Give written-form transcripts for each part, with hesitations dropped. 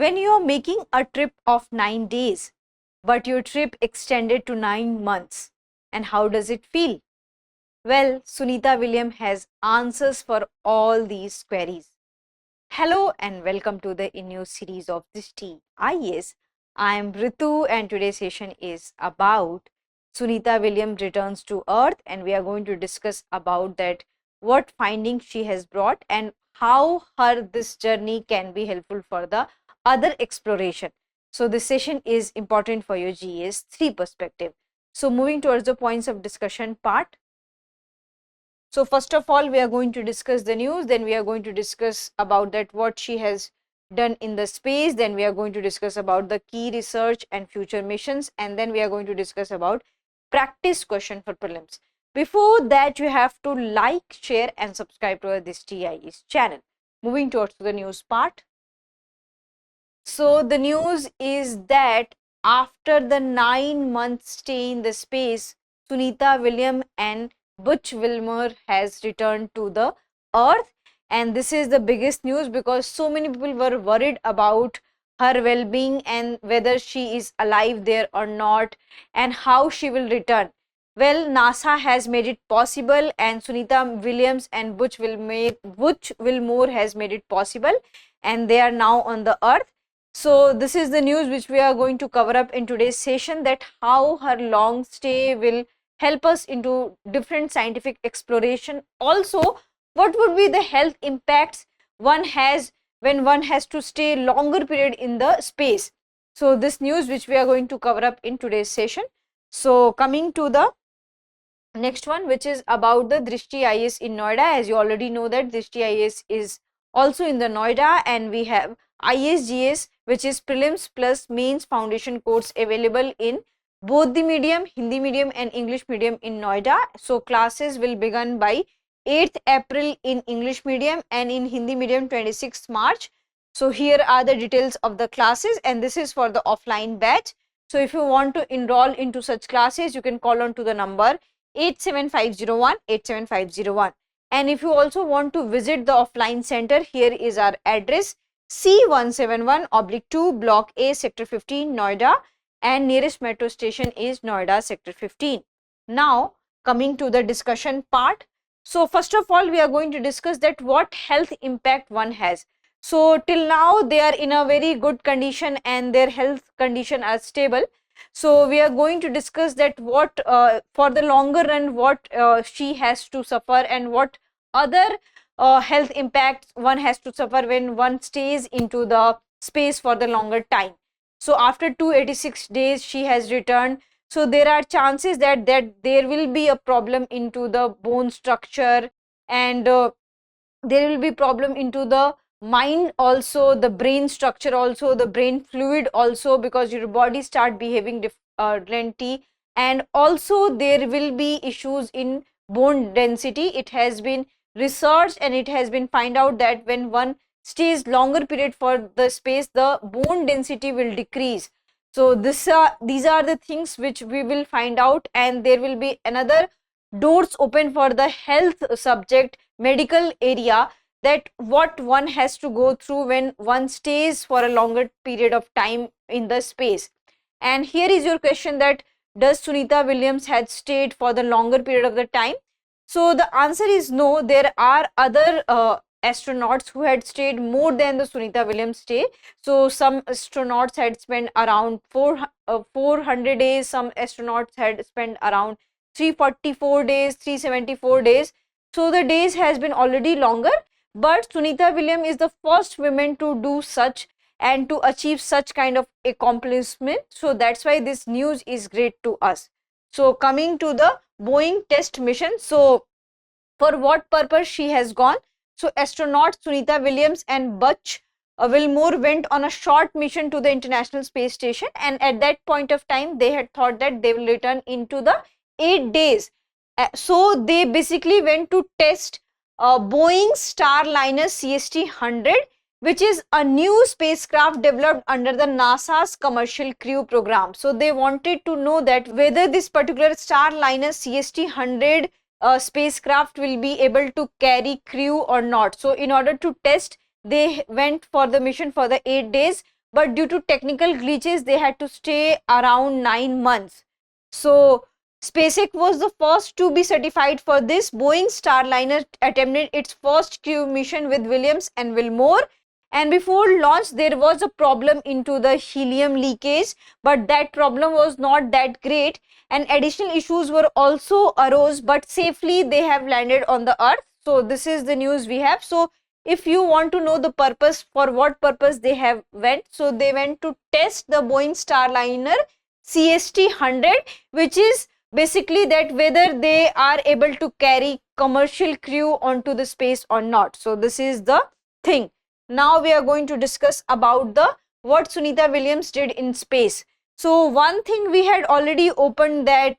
When you are making a trip of 9 days, but your trip extended to 9 months, and how does it feel? Well, Sunita Williams has answers for all these queries. Hello and welcome to the new series of Drishti IAS. I am Ritu and today's session is about Sunita Williams returns to Earth, and we are going to discuss about that what findings she has brought and how her this journey can be helpful for the other exploration. So this session is important for your GS 3 perspective. So moving towards the points of discussion part. So first of all, we are going to discuss the news, then we are going to discuss about that what she has done in the space, then we are going to discuss about the key research and future missions, and then we are going to discuss about practice question for prelims. Before that, you have to like, share and subscribe to this TIE's channel. Moving towards the news part. So the news is that after the 9-month stay in the space, Sunita Williams and Butch Wilmore has returned to the Earth, and this is the biggest news because so many people were worried about her well-being and whether she is alive there or not and how she will return. Well, NASA has made it possible, and Sunita Williams and Butch Wilmore has made it possible, and they are now on the Earth. So this is the news which we are going to cover up in today's session, that how her long stay will help us into different scientific exploration. Also, what would be the health impacts one has when one has to stay longer period in the space. So this news which we are going to cover up in today's session. So coming to the next one, which is about the Drishti IAS in Noida. As you already know that Drishti IAS is also in the Noida, and we have ISGS, which is prelims plus mains foundation course available in both the medium, Hindi medium and English medium in Noida. So classes will begin by 8th April in English medium and in Hindi medium 26th March. So here are the details of the classes, and this is for the offline batch. So if you want to enroll into such classes, you can call on to the number 87501 87501. And if you also want to visit the offline center, here is our address: C171/2 Block A, Sector 15, Noida, and nearest metro station is Noida, Sector 15. Now coming to the discussion part. So first of all, we are going to discuss that what health impact one has. So till now they are in a very good condition and their health condition are stable. So we are going to discuss that what for the longer run what she has to suffer and what other health impacts one has to suffer when one stays into the space for the longer time. So after 286 days she has returned. So there are chances that there will be a problem into the bone structure, and there will be problem into the mind also, the brain structure also, the brain fluid also, because your body start behaving differently, and also there will be issues in bone density. It has been researched and it has been find out that when one stays longer period for the space, the bone density will decrease. So these are the things which we will find out, and there will be another doors open for the health subject medical area, that what one has to go through when one stays for a longer period of time in the space. And here is your question, that does Sunita Williams had stayed for the longer period of the time? So the answer is no. There are other astronauts who had stayed more than the Sunita Williams stay. So some astronauts had spent around 400 days, some astronauts had spent around 344 days, 374 days. So the days has been already longer, but Sunita Williams is the first woman to do such and to achieve such kind of accomplishment. So that's why this news is great to us. So coming to the Boeing test mission. So for what purpose she has gone? So astronaut Sunita Williams and Butch Wilmore went on a short mission to the International Space Station, and at that point of time they had thought that they will return into the 8 days. So they basically went to test Boeing Starliner CST-100, which is a new spacecraft developed under the NASA's Commercial Crew program. So they wanted to know that whether this particular Starliner CST-100 spacecraft will be able to carry crew or not. So in order to test, they went for the mission for the 8 days. but due to technical glitches, they had to stay around 9 months. So SpaceX was the first to be certified for this. Boeing Starliner attempted its first crew mission with Williams and Wilmore. And before launch, there was a problem into the helium leakage, but that problem was not that great. And additional issues were also arose, but safely they have landed on the Earth. So this is the news we have. So if you want to know the purpose, for what purpose they have went, so they went to test the Boeing Starliner CST-100, which is basically that whether they are able to carry commercial crew onto the space or not. So this is the thing. Now we are going to discuss about the what Sunita Williams did in space. So one thing we had already opened, that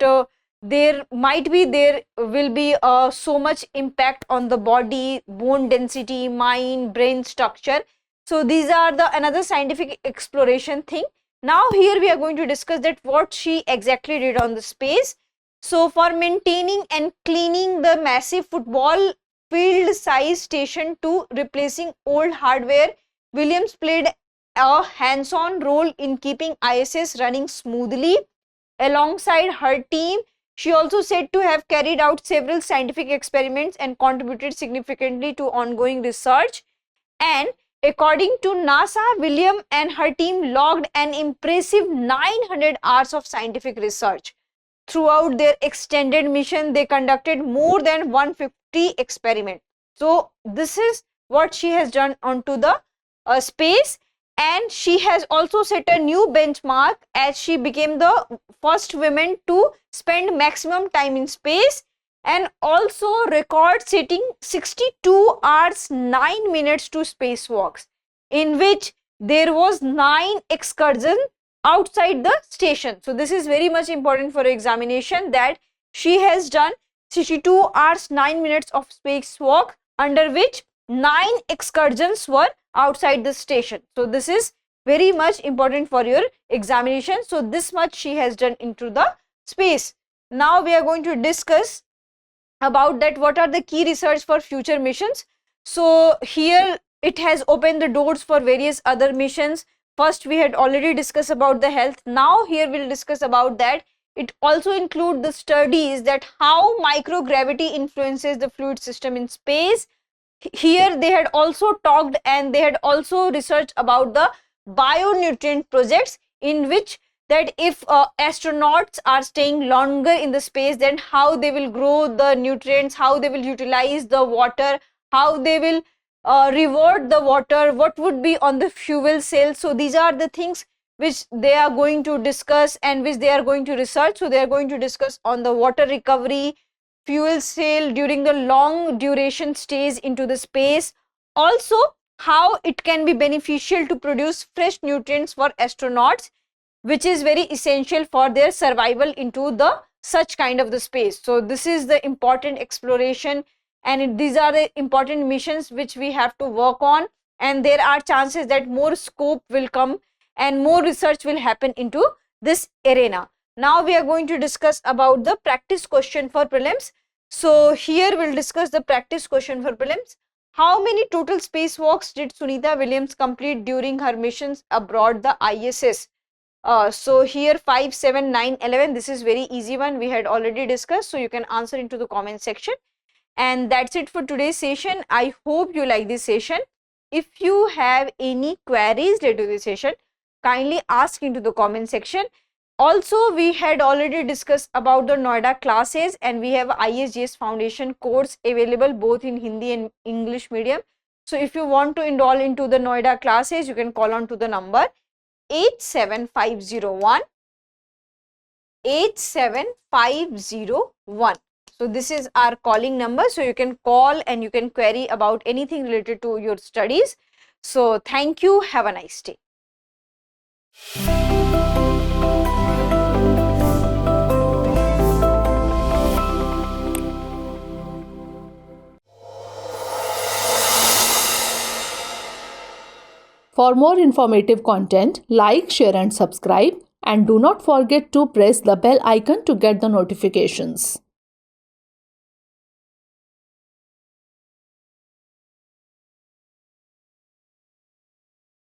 there will be so much impact on the body, bone density, mind, brain structure. So these are the another scientific exploration thing. Now here we are going to discuss that what she exactly did on the space. So for maintaining and cleaning the massive football field size station to replacing old hardware, Williams played a hands-on role in keeping ISS running smoothly. Alongside her team, she also said to have carried out several scientific experiments and contributed significantly to ongoing research. And according to NASA, Williams and her team logged an impressive 900 hours of scientific research. Throughout their extended mission, they conducted more than 150 experiments. So this is what she has done onto the space, and she has also set a new benchmark as she became the first woman to spend maximum time in space, and also record setting 62 hours 9 minutes to spacewalks, in which there was 9 excursions outside the station. So this is very much important for examination, that she has done 62 hours 9 minutes of spacewalk, under which 9 excursions were outside the station. So this is very much important for your examination. So this much she has done into the space. Now we are going to discuss about that what are the key research for future missions. So here it has opened the doors for various other missions. First we had already discussed about the health. Now here we'll discuss about that. It also includes the studies that how microgravity influences the fluid system in space. Here they had also talked and they had also researched about the bionutrient projects, in which that if astronauts are staying longer in the space, then how they will grow the nutrients, how they will utilize the water, how they will revert the water, what would be on the fuel cell. So these are the things which they are going to discuss and which they are going to research. So they are going to discuss on the water recovery, fuel cell during the long duration stays into the space, also how it can be beneficial to produce fresh nutrients for astronauts, which is very essential for their survival into the such kind of the space. So this is the important exploration, and these are the important missions which we have to work on, and there are chances that more scope will come and more research will happen into this arena. Now we are going to discuss about the practice question for prelims. So here we'll discuss the practice question for prelims. How many total spacewalks did Sunita Williams complete during her missions aboard the ISS? So here 5, 7, 9, 11, this is very easy one, we had already discussed, so you can answer into the comment section. And that's it for today's session. I hope you like this session. If you have any queries related to this session, kindly ask into the comment section. Also, we had already discussed about the Noida classes, and we have ISGS Foundation course available both in Hindi and English medium. So if you want to enroll into the Noida classes, you can call on to the number 87501 87501. So this is our calling number. So you can call and you can query about anything related to your studies. So thank you. Have a nice day. For more informative content, like, share and subscribe, and do not forget to press the bell icon to get the notifications.